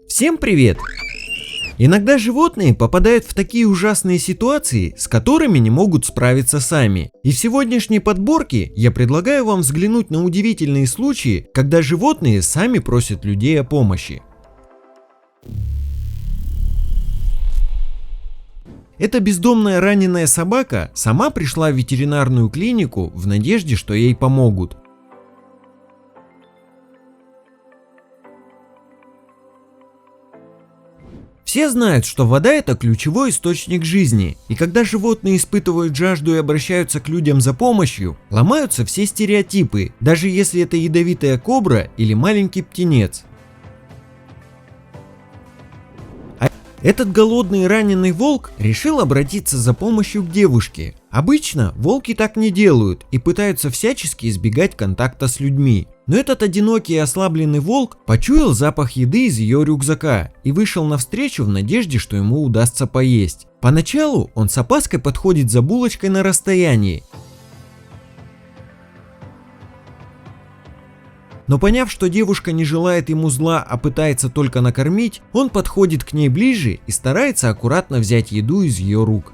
Всем привет! Иногда животные попадают в такие ужасные ситуации, с которыми не могут справиться сами. И в сегодняшней подборке я предлагаю вам взглянуть на удивительные случаи, когда животные сами просят людей о помощи. Эта бездомная раненая собака сама пришла в ветеринарную клинику в надежде, что ей помогут. Все знают, что вода – это ключевой источник жизни, и когда животные испытывают жажду и обращаются к людям за помощью, ломаются все стереотипы, даже если это ядовитая кобра или маленький птенец. Этот голодный и раненый волк решил обратиться за помощью к девушке. Обычно волки так не делают и пытаются всячески избегать контакта с людьми. Но этот одинокий и ослабленный волк почуял запах еды из ее рюкзака и вышел навстречу в надежде, что ему удастся поесть. Поначалу он с опаской подходит за булочкой на расстоянии. Но поняв, что девушка не желает ему зла, а пытается только накормить, он подходит к ней ближе и старается аккуратно взять еду из ее рук.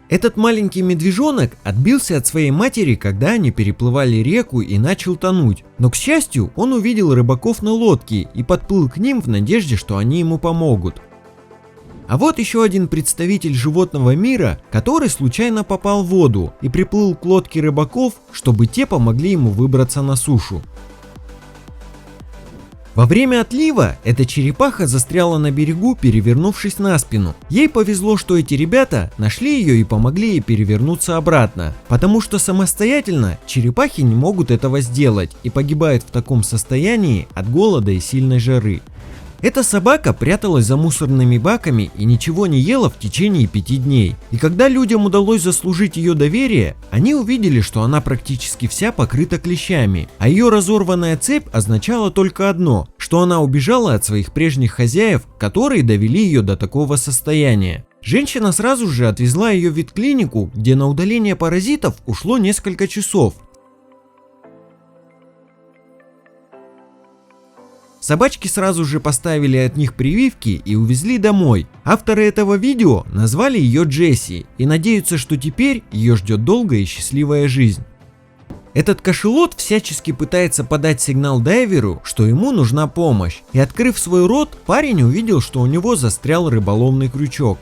Этот маленький медвежонок отбился от своей матери, когда они переплывали реку, и начал тонуть. Но, к счастью, он увидел рыбаков на лодке и подплыл к ним в надежде, что они ему помогут. А вот еще один представитель животного мира, который случайно попал в воду и приплыл к лодке рыбаков, чтобы те помогли ему выбраться на сушу. Во время отлива эта черепаха застряла на берегу, перевернувшись на спину. Ей повезло, что эти ребята нашли ее и помогли ей перевернуться обратно, потому что самостоятельно черепахи не могут этого сделать и погибают в таком состоянии от голода и сильной жары. Эта собака пряталась за мусорными баками и ничего не ела в течение 5 дней. И когда людям удалось заслужить ее доверие, они увидели, что она практически вся покрыта клещами, а ее разорванная цепь означала только одно, что она убежала от своих прежних хозяев, которые довели ее до такого состояния. Женщина сразу же отвезла ее в ветклинику, где на удаление паразитов ушло несколько часов. Собачки сразу же поставили от них прививки и увезли домой. Авторы этого видео назвали ее Джесси и надеются, что теперь ее ждет долгая и счастливая жизнь. Этот кашалот всячески пытается подать сигнал дайверу, что ему нужна помощь, и, открыв свой рот, парень увидел, что у него застрял рыболовный крючок.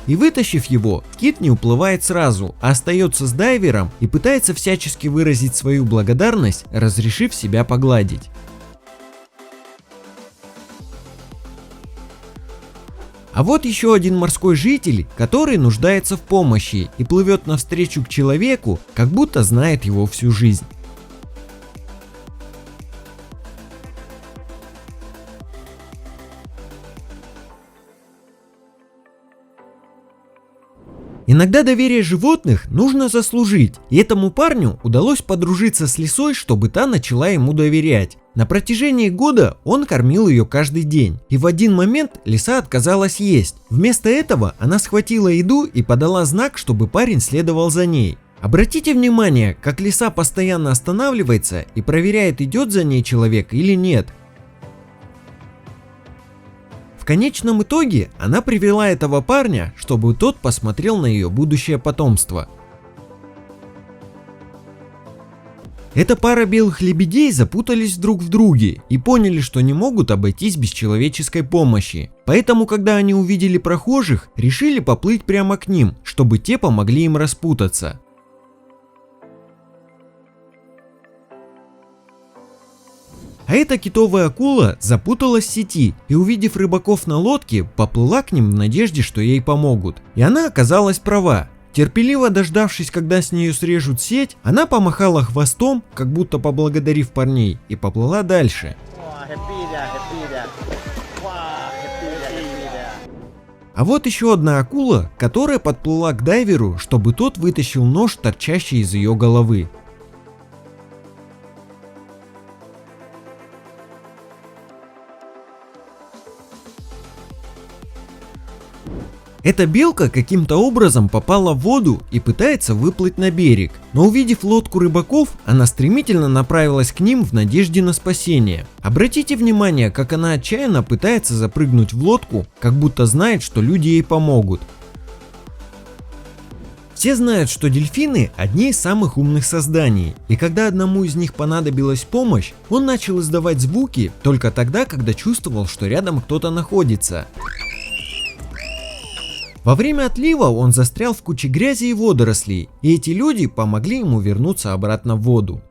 И, вытащив его, кит не уплывает сразу, а остается с дайвером и пытается всячески выразить свою благодарность, разрешив себя погладить. А вот еще один морской житель, который нуждается в помощи и плывет навстречу к человеку, как будто знает его всю жизнь. Иногда доверие животных нужно заслужить, и этому парню удалось подружиться с лисой, чтобы та начала ему доверять. На протяжении года он кормил ее каждый день, и в один момент лиса отказалась есть. Вместо этого она схватила еду и подала знак, чтобы парень следовал за ней. Обратите внимание, как лиса постоянно останавливается и проверяет, идет за ней человек или нет. В конечном итоге она привела этого парня, чтобы тот посмотрел на ее будущее потомство. Эта пара белых лебедей запутались друг в друге и поняли, что не могут обойтись без человеческой помощи. Поэтому, когда они увидели прохожих, решили поплыть прямо к ним, чтобы те помогли им распутаться. А эта китовая акула запуталась в сети и, увидев рыбаков на лодке, поплыла к ним в надежде, что ей помогут. И она оказалась права. Терпеливо дождавшись, когда с нее срежут сеть, она помахала хвостом, как будто поблагодарив парней, и поплыла дальше. А вот еще одна акула, которая подплыла к дайверу, чтобы тот вытащил нож, торчащий из ее головы. Эта белка каким-то образом попала в воду и пытается выплыть на берег, но увидев лодку рыбаков, она стремительно направилась к ним в надежде на спасение. Обратите внимание, как она отчаянно пытается запрыгнуть в лодку, как будто знает, что люди ей помогут. Все знают, что дельфины одни из самых умных созданий, и когда одному из них понадобилась помощь, он начал издавать звуки только тогда, когда чувствовал, что рядом кто-то находится. Во время отлива он застрял в куче грязи и водорослей, и эти люди помогли ему вернуться обратно в воду.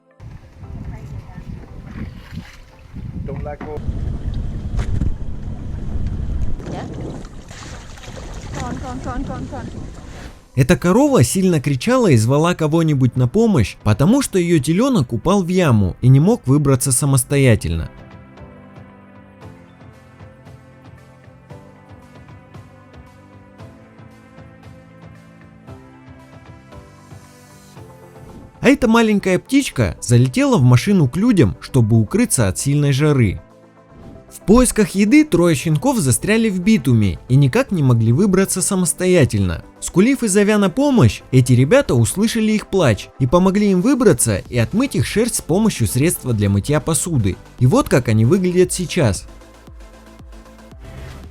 Эта корова сильно кричала и звала кого-нибудь на помощь, потому что ее теленок упал в яму и не мог выбраться самостоятельно. А эта маленькая птичка залетела в машину к людям, чтобы укрыться от сильной жары. В поисках еды трое щенков застряли в битуме и никак не могли выбраться самостоятельно. Скулив и зовя на помощь, эти ребята услышали их плач и помогли им выбраться и отмыть их шерсть с помощью средства для мытья посуды. И вот как они выглядят сейчас.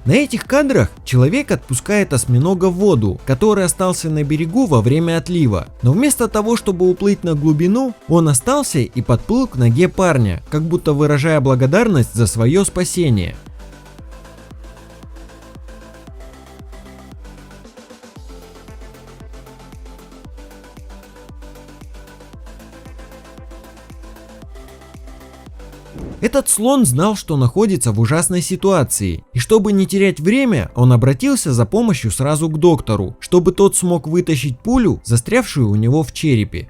На этих кадрах человек отпускает осьминога в воду, который остался на берегу во время отлива, но вместо того, чтобы уплыть на глубину, он остался и подплыл к ноге парня, как будто выражая благодарность за свое спасение. Этот слон знал, что находится в ужасной ситуации, и чтобы не терять время, он обратился за помощью сразу к доктору, чтобы тот смог вытащить пулю, застрявшую у него в черепе.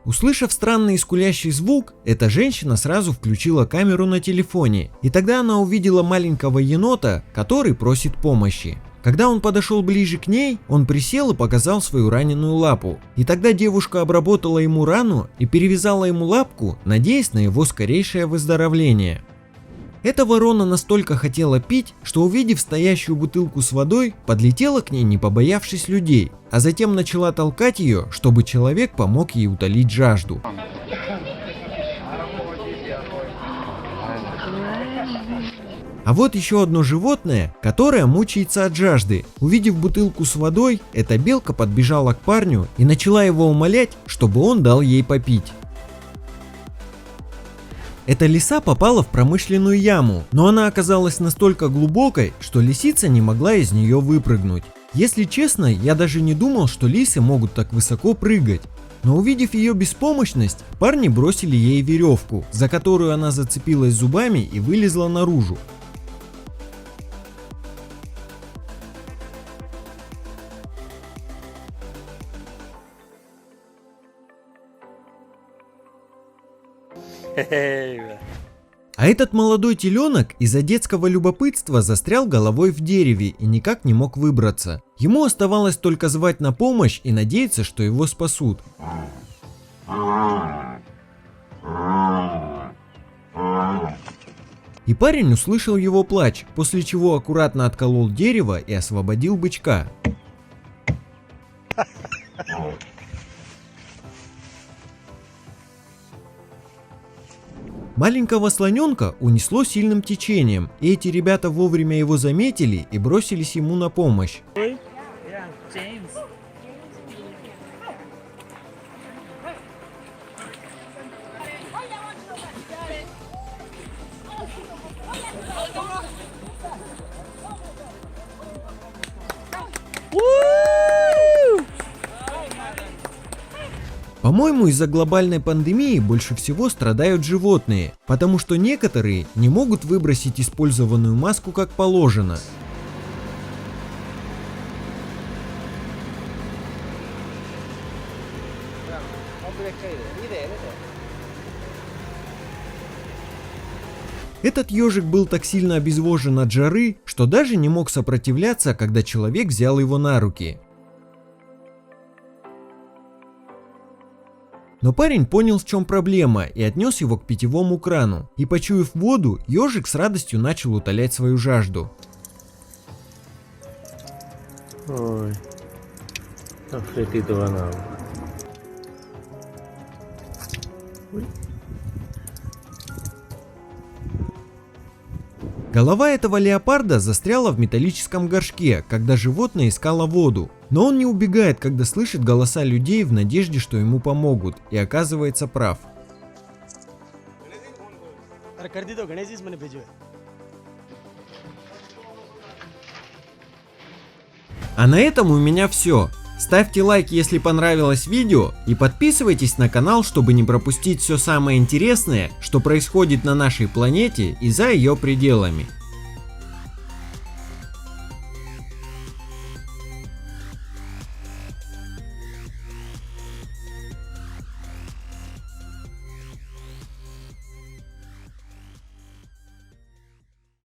Услышав странный скулящий звук, эта женщина сразу включила камеру на телефоне, и тогда она увидела маленького енота, который просит помощи. Когда он подошел ближе к ней, он присел и показал свою раненую лапу. И тогда девушка обработала ему рану и перевязала ему лапку, надеясь на его скорейшее выздоровление. Эта ворона настолько хотела пить, что, увидев стоящую бутылку с водой, подлетела к ней, не побоявшись людей, а затем начала толкать ее, чтобы человек помог ей утолить жажду. А вот еще одно животное, которое мучается от жажды. Увидев бутылку с водой, эта белка подбежала к парню и начала его умолять, чтобы он дал ей попить. Эта лиса попала в промышленную яму, но она оказалась настолько глубокой, что лисица не могла из нее выпрыгнуть. Если честно, я даже не думал, что лисы могут так высоко прыгать. Но увидев ее беспомощность, парни бросили ей веревку, за которую она зацепилась зубами и вылезла наружу. А этот молодой теленок из-за детского любопытства застрял головой в дереве и никак не мог выбраться. Ему оставалось только звать на помощь и надеяться, что его спасут. И парень услышал его плач, после чего аккуратно отколол дерево и освободил бычка. Маленького слоненка унесло сильным течением, и эти ребята вовремя его заметили и бросились ему на помощь. По-моему, из-за глобальной пандемии больше всего страдают животные, потому что некоторые не могут выбросить использованную маску как положено. Этот ежик был так сильно обезвожен от жары, что даже не мог сопротивляться, когда человек взял его на руки. Но парень понял, в чем проблема, и отнес его к питьевому крану. И, почуяв воду, ежик с радостью начал утолять свою жажду. Ой, так что ты этого надо. Голова этого леопарда застряла в металлическом горшке, когда животное искало воду. Но он не убегает, когда слышит голоса людей в надежде, что ему помогут, и оказывается прав. А на этом у меня все. Ставьте лайк, если понравилось видео, и подписывайтесь на канал, чтобы не пропустить все самое интересное, что происходит на нашей планете и за ее пределами.